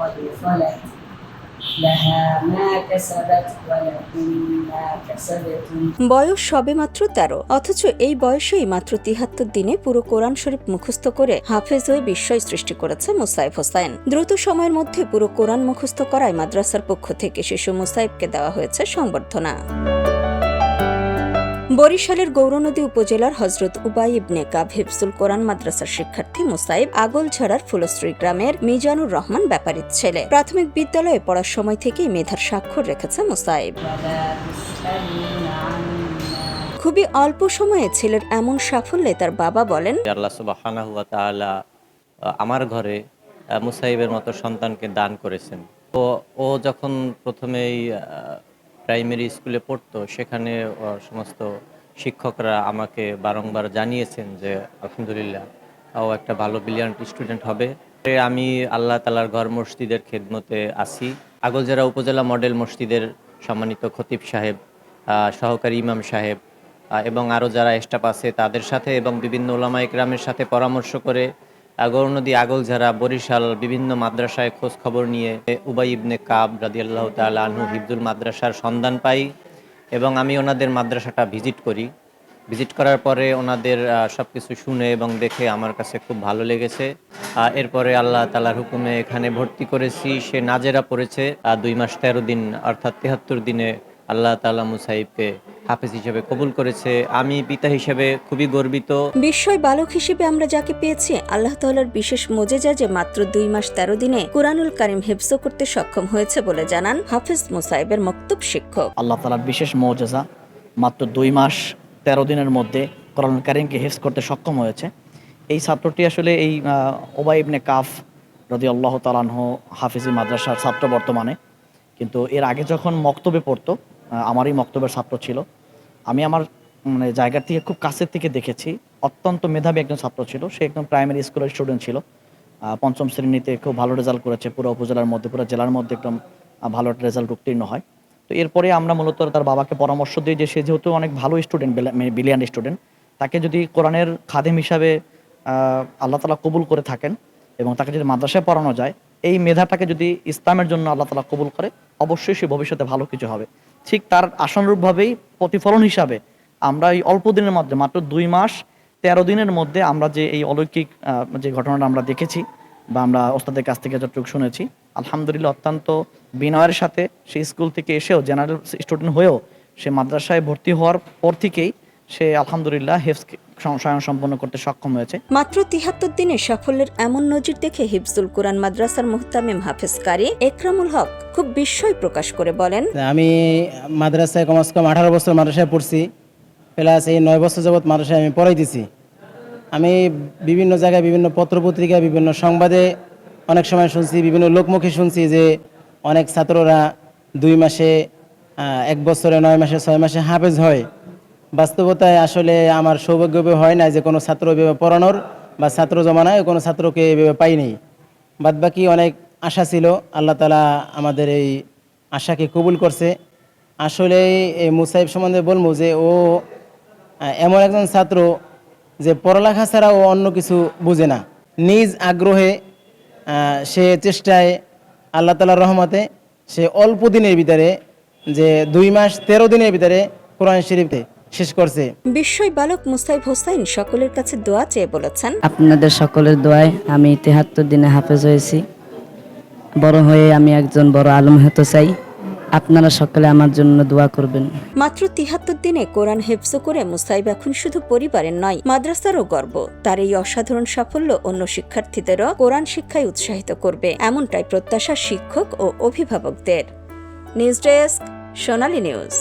قد خلت لها ما كسبت ولكم ما كسبتم। বয়স সবেমাত্র 13, অথচ এই বয়সেই মাত্র 73 দিনে পুরো কোরআন শরীফ মুখস্থ করে হাফেজ হয়ে বিস্ময় সৃষ্টি করেছে মুসাইব হোসাইন। দ্রুত সময়ের মধ্যে পুরো কোরআন মুখস্থ করায় মাদ্রাসার পক্ষ থেকে শিশু মুসাইবকে দেওয়া হয়েছে সংবর্ধনা। বরিশালের গৌরনদী উপজেলার হযরত উবাই ইবনে কাব হিফজুল কোরআন মাদ্রাসার শিক্ষার্থী মুসাইব আগলঝাড়ার ফুলশ্রী গ্রামের মিজানুর রহমান ব্যাপারীর ছেলে। প্রাথমিক বিদ্যালয়ে পড়ার সময় থেকেই মেধার স্বাক্ষর রেখেছে মুসাইব। খুবই অল্প সময়ে ছেলের এমন সাফল্যে তার বাবা বলেন, আল্লাহ সুবহানাহু ওয়া তাআলা আমার ঘরে মুসাইবের মতো সন্তানকে দান করেছেন। তো ও যখন প্রথমেই প্রাইমারি স্কুলে পড়তো, সেখানে সমস্ত শিক্ষকরা আমাকে বারংবার জানিয়েছেন যে আলহামদুলিল্লাহ ও একটা ভালো ব্রিলিয়ান্ট স্টুডেন্ট হবে। আমি আল্লাহ তাআলার ঘর মসজিদের খেদমতে আসি। আগলঝাড়া উপজেলা মডেল মসজিদের সম্মানিত খতিব সাহেব, সহকারী ইমাম সাহেব এবং আরও যারা স্টাফ আছে তাদের সাথে এবং বিভিন্ন ওলামা ইকরামের সাথে পরামর্শ করে গৌরনদী, আগলঝাড়া, বরিশাল বিভিন্ন মাদ্রাসায় খোঁজ খবর নিয়ে উবাই ইবনে কাব রাদিয়াল্লাহু তাআলা আনহু হিফজুল মাদ্রাসার সন্ধান পাই এবং আমি ওনাদের মাদ্রাসাটা ভিজিট করি। ভিজিট করার পরে ওনাদের সব কিছু শুনে এবং দেখে আমার কাছে খুব ভালো লেগেছে। এরপরে আল্লাহ তাআলার হুকুমে এখানে ভর্তি করেছি। সে নাজেরা পড়েছে 2 মাস 13 দিন, অর্থাৎ 73 দিনে আল্লাহ তাআলা মুসাইবকে হাফেজ হিসেবে কবুল করেছে। আমি পিতা হিসেবে খুবই গর্বিত। বিস্ময় বালক হিসেবে আমরা যাকে পেয়েছি, আল্লাহ তাআলার বিশেষ মুজিজা যে মাত্র 2 মাস 13 দিনে কুরআনুল কারীম হিফজ করতে সক্ষম হয়েছে বলে জানান হাফেজ মুসাইবের মক্তব শিক্ষক। আল্লাহ তাআলার বিশেষ মুজিজা মাত্র 2 মাস 13 দিনের মধ্যে কুরআনুল কারীমকে হিফজ করতে সক্ষম হয়েছে। এই ছাত্রটি আসলে এই উবাই ইবনে কাব রাদিয়াল্লাহু তাআলা আনহু হাফেজি মাদ্রাসার ছাত্র বর্তমানে, কিন্তু এর আগে যখন মক্তবে পড়তো, আমারই মক্তবের ছাত্র ছিল। আমি আমার জায়গার থেকে খুব কাছের থেকে দেখেছি। অত্যন্ত মেধাবী একজন ছাত্র ছিল। সে একদম প্রাইমারি স্কুলের স্টুডেন্ট ছিল। 5ম শ্রেণীতে খুব ভালো রেজাল্ট করেছে। পুরো উপজেলার মধ্যে, পুরো জেলার মধ্যে একদম ভালো রেজাল্ট উত্তীর্ণ হয়। তো এরপরে আমরা মূলত তার বাবাকে পরামর্শ দিই যে সে যেহেতু অনেক ভালো স্টুডেন্ট, ব্রিলিয়ান্ট স্টুডেন্ট, তাকে যদি কোরআনের খাদেম হিসাবে আল্লাহ তাআলা কবুল করে থাকেন এবং তাকে যদি মাদ্রাসায় পড়ানো যায়, এই মেধাটাকে যদি ইসলামের জন্য আল্লাহ তাআলা কবুল করে, অবশ্যই সে ভবিষ্যতে ভালো কিছু হবে। ঠিক তার আশানুরূপভাবেই প্রতিফলন হিসাবে আমরা এই অল্প দিনের মধ্যে, মাত্র 2 মাস 13 দিনের মধ্যে আমরা যে এই অলৌকিক যে ঘটনাটা আমরা দেখেছি বা আমরা ওস্তাদের কাছ থেকে যতটুকু শুনেছি, আলহামদুলিল্লাহ অত্যন্ত বিনয়ের সাথে সে স্কুল থেকে এসেও, জেনারেল স্টুডেন্ট হয়েও সে মাদ্রাসায় ভর্তি হওয়ার পর থেকেই সে আলহামদুলিল্লাহ হিফজ স্বয়ং সম্পন্ন করতে সক্ষম হয়েছে। মাত্র 73 দিনে সাফল্যের এমন নজির দেখে হিফজুল কোরআন মাদ্রাসার মুহতামিম হাফেজ কারি একরামুল হক খুব বিস্ময় প্রকাশ করে বলেন, আমি মাদ্রাসায় কমসে কম 18 বছর মাদ্রাসায় পড়ছি, প্লাস এই 9 বছর যাবৎ মাদ্রাসায় আমি পড়াইতেছি। আমি বিভিন্ন জায়গায়, বিভিন্ন পত্রপত্রিকায়, বিভিন্ন সংবাদে অনেক সময় শুনছি, বিভিন্ন লোকমুখে শুনছি যে অনেক ছাত্ররা 2 মাসে, 1 বছরে, 9 মাসে, 6 মাসে হাফেজ হয়। বাস্তবতায় আসলে আমার সৌভাগ্য হয় না যে কোনো ছাত্র এভাবে পড়ানোর, বা ছাত্র জমানায় কোনো ছাত্রকে এভাবে পাইনি। বাদবাকি অনেক আশা ছিল, আল্লাহ তাআলা আমাদের এই আশাকে কবুল করছে। আসলে এই মুসাইব সম্বন্ধে বলবো যে ও এমন একজন ছাত্র যে পড়ালেখা ছাড়া ও অন্য কিছু বুঝে না। নিজ আগ্রহে সে চেষ্টায় আল্লাহ তাআলার রহমতে সে অল্প দিনের ভিতরে, যে 2 মাস 13 দিনের ভিতরে কোরআন শরীফে শেষ করছে। বিস্ময় বালক মুসাইব হোসাইন সকলের কাছে দোয়া চেয়ে বলেছেন, আপনাদের সকলের দোয়ায় আমি 73 দিনে হাফেজ হয়েছি। বড় হয়ে আমি একজন বড় আলেম হতে চাই। আপনারা সকলে আমার জন্য দোয়া করবেন। মাত্র 73 দিনে কোরআন হিফজ করে মুসাইব এখন শুধু পরিবারের নয়, মাদ্রাসারও গর্ব। তার এই অসাধারণ সাফল্য অন্য শিক্ষার্থীদেরও কোরআন শিক্ষায় উৎসাহিত করবে, এমনটাই প্রত্যাশা শিক্ষক ও অভিভাবকদের। নিউজ ডেস্ক, সোনালী নিউজ।